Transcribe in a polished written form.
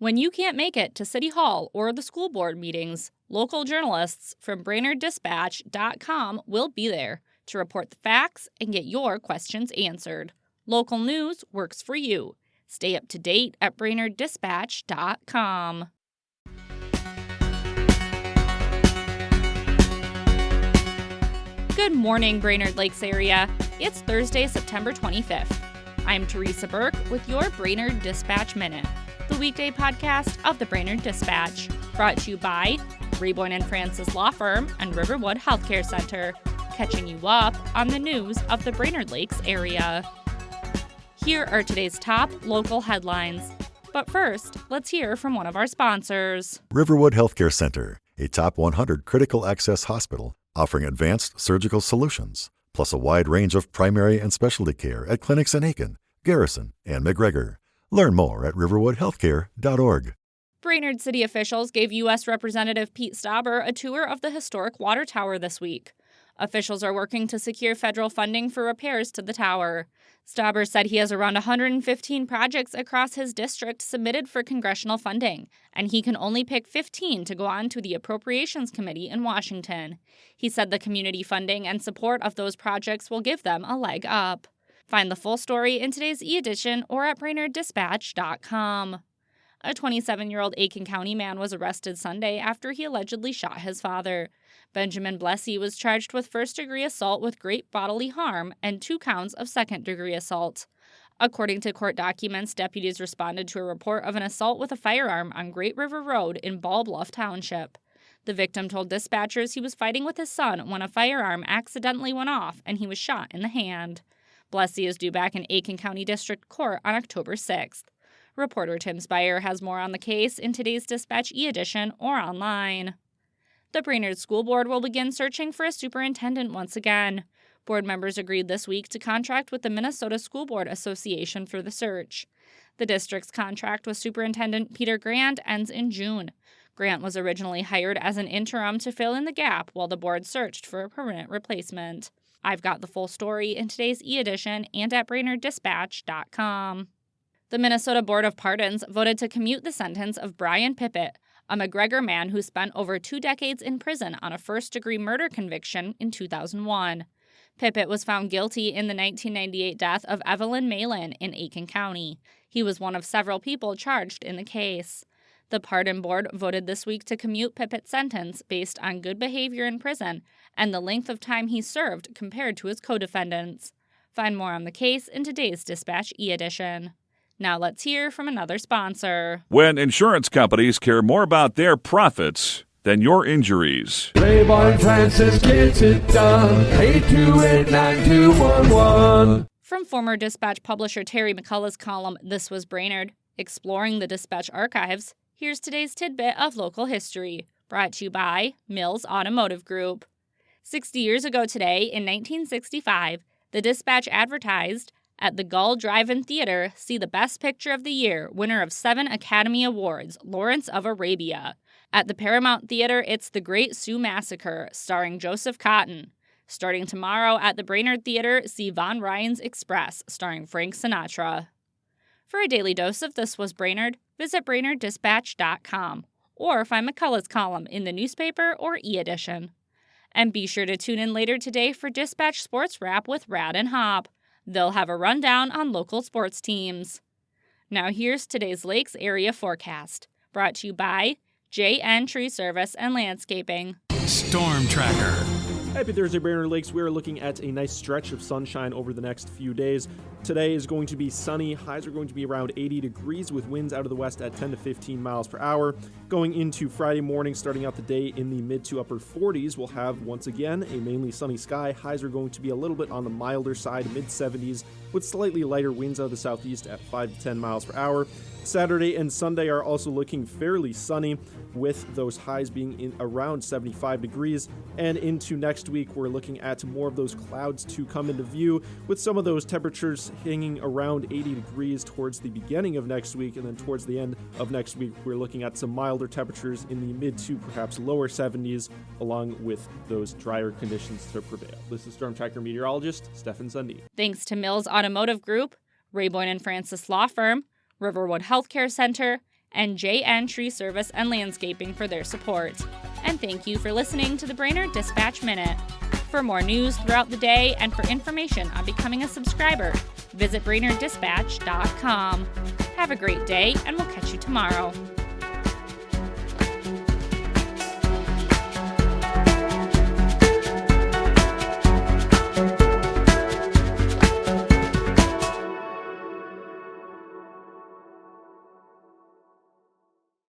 When you can't make it to City Hall or the school board meetings, local journalists from BrainerdDispatch.com will be there to report the facts and get your questions answered. Local news works for you. Stay up to date at BrainerdDispatch.com. Good morning, Brainerd Lakes area. It's Thursday, September 25th. I'm Teresa Burke with your Brainerd Dispatch Minute, the weekday podcast of the Brainerd Dispatch, brought to you by Reboyne & Francis Law Firm and Riverwood Healthcare Center, catching you up on the news of the Brainerd Lakes area. Here are today's top local headlines. But first, let's hear from one of our sponsors. Riverwood Healthcare Center, a top 100 critical access hospital offering advanced surgical solutions, plus a wide range of primary and specialty care at clinics in Aiken, Garrison, and McGregor. Learn more at riverwoodhealthcare.org. Brainerd city officials gave U.S. Representative Pete Stauber a tour of the historic water tower this week. Officials are working to secure federal funding for repairs to the tower. Stauber said he has around 115 projects across his district submitted for congressional funding, and he can only pick 15 to go on to the Appropriations Committee in Washington. He said the community funding and support of those projects will give them a leg up. Find the full story in today's e-edition or at BrainerdDispatch.com. A 27-year-old Aiken County man was arrested Sunday after he allegedly shot his father. Benjamin Blessey was charged with first-degree assault with great bodily harm and 2 counts of second-degree assault. According to court documents, deputies responded to a report of an assault with a firearm on Great River Road in Ball Bluff Township. The victim told dispatchers he was fighting with his son when a firearm accidentally went off and he was shot in the hand. Blessey is due back in Aiken County District Court on October 6th. Reporter Tim Spire has more on the case in today's Dispatch e-edition or online. The Brainerd School Board will begin searching for a superintendent once again. Board members agreed this week to contract with the Minnesota School Board Association for the search. The district's contract with Superintendent Peter Grant ends in June. Grant was originally hired as an interim to fill in the gap while the board searched for a permanent replacement. I've got the full story in today's e-edition and at BrainerdDispatch.com. The Minnesota Board of Pardons voted to commute the sentence of Brian Pippett, a McGregor man who spent over 2 decades in prison on a first-degree murder conviction in 2001. Pippett was found guilty in the 1998 death of Evelyn Malin in Aiken County. He was one of several people charged in the case. The Pardon Board voted this week to commute Pippett's sentence based on good behavior in prison and the length of time he served compared to his co-defendants. Find more on the case in today's Dispatch e-edition. Now let's hear from another sponsor. When insurance companies care more about their profits than your injuries. Reboyne Francis gets it done. 828-9211. From former Dispatch publisher Terry McCullough's column, This Was Brainerd, exploring the Dispatch archives, here's today's tidbit of local history, brought to you by Mills Automotive Group. 60 years ago today, in 1965, the Dispatch advertised, "At the Gull Drive-In Theater, see the Best Picture of the Year, winner of 7 Academy Awards, Lawrence of Arabia. At the Paramount Theater, it's The Great Sioux Massacre, starring Joseph Cotton. Starting tomorrow at the Brainerd Theater, see Von Ryan's Express, starring Frank Sinatra." For a daily dose of This Was Brainerd, visit BrainerdDispatch.com or find McCullough's column in the newspaper or e-edition. And be sure to tune in later today for Dispatch Sports Wrap with Rad and Hop. They'll have a rundown on local sports teams. Now here's today's Lakes area forecast, brought to you by JN Tree Service and Landscaping. Storm Tracker. Happy Thursday, Brainerd Lakes. We are looking at a nice stretch of sunshine over the next few days. Today is going to be sunny. Highs are going to be around 80 degrees with winds out of the west at 10 to 15 miles per hour. Going into Friday morning, starting out the day in the mid to upper 40s, we'll have, once again, a mainly sunny sky. Highs are going to be a little bit on the milder side, mid-70s, with slightly lighter winds out of the southeast at 5 to 10 miles per hour. Saturday and Sunday are also looking fairly sunny, with those highs being in around 75 degrees. And into next week, we're looking at more of those clouds to come into view, with some of those temperatures hanging around 80 degrees towards the beginning of next week. And then towards the end of next week, we're looking at some milder temperatures in the mid to perhaps lower 70s, along with those drier conditions to prevail. This is Storm Tracker meteorologist Stefan Sundin. Thanks to Mills Automotive Group, Reboyne & Francis Law Firm, Riverwood Healthcare Center, and JN Tree Service and Landscaping for their support. And thank you for listening to the Brainerd Dispatch Minute. For more news throughout the day and for information on becoming a subscriber, visit BrainerdDispatch.com. Have a great day, and we'll catch you tomorrow.